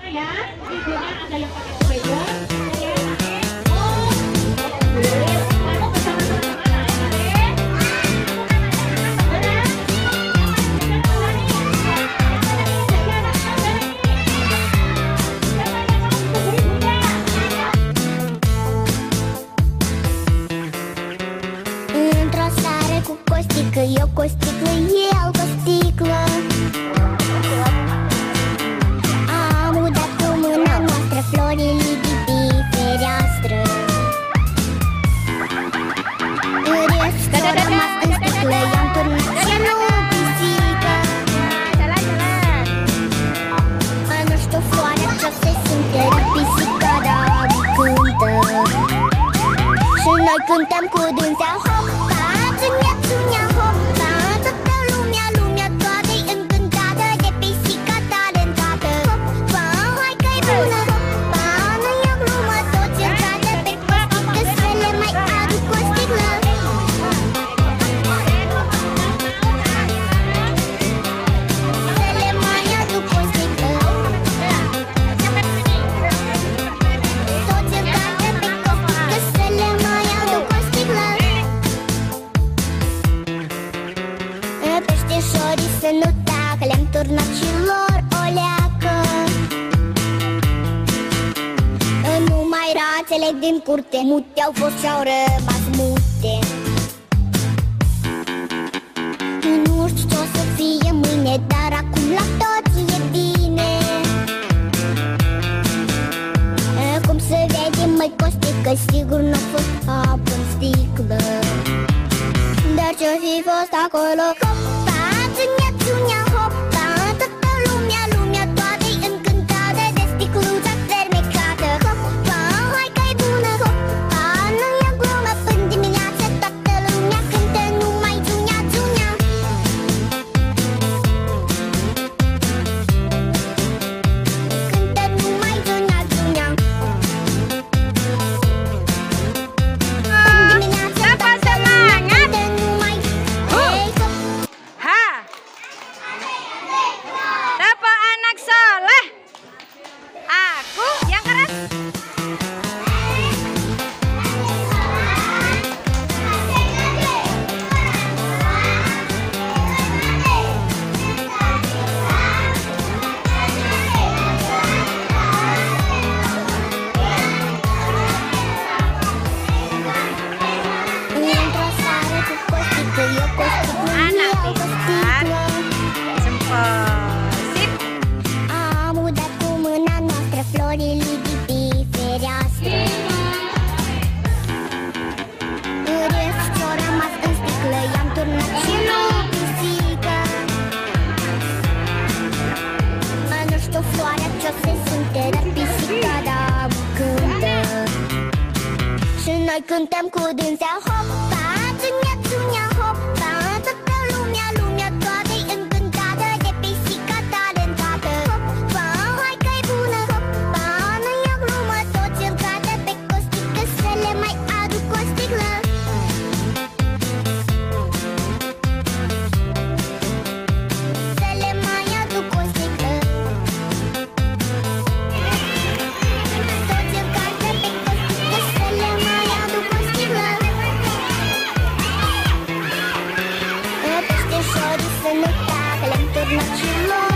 Ya, videonya ada yang pakai sprayer, ada yang pakai kamu bersama teman-teman într-o seară cu costică, eu cu o sticlă, el cu o sticlă. Am udat cu mâna noastră florile de pe fereastră. Restul a rămas în sticlă, i-am turnat și nu pisică. Nu știu floarea ce se simte, pisica dar cântă. Și noi cântăm cu dânsea, hopa, țunia, țunia, hopa. Toată lumea, lumea toată-i încântată de pisica talentată. Hopa, hai că-i bună, hopa, nu e o glumă, toți încată pe costică, să le mai aduc o sticlă. Să le mai aduc o sticlă. Toți încată pe costică, să le mai aduc o sticlă. Peștișorii să nu tacă, le-am turnat și lor o leacă. Numai rațele din curte mute au fost și-au rămas mute. Nu știu ce o să fie mâine, dar acum la toți e bine. Cum se vede, măi costică, sigur n-a fost apă în sticlă. Dar ce-o fi fost acolo, hopa, țunia, țunia, hopa. Toată lumea, lumea toată-i încântată de sticluța fermecată. Hopa, hai că-i bună, hopa, nu e o glumă, până dimineață toată lumea cântă numai țunia, țunia. Cântă numai țunia, țunia. Până dimineață toată lumea cântă numai hei, hopa. Ha! Siapa anak soleh? Aku yang keras. Într-o seară cu costică, eu cu o sticlă, Anak el cu o sticlă. Semposip. Am udat cu mâna noastră florile de pe fereastră. Restul ce-o rămas în sticlă, i-am turnat și nu pisică. Nu știu floarea ce-o se simte, dar pisica da cântă. Și noi cântăm cu dânsea, hopa, țunia, țunia, hopa. Toată lumea, lumea toată-i încântată de pisica talentată. Hopa, hai că-i bună, hopa, nu e o glumă, toți încată pe costică, să le mai aduc o sticlă. Să le mai aduc o sticlă. Toți încată pe costică, să le mai aduc o sticlă. Peștișorii să nu tacă, le-am turnat și lor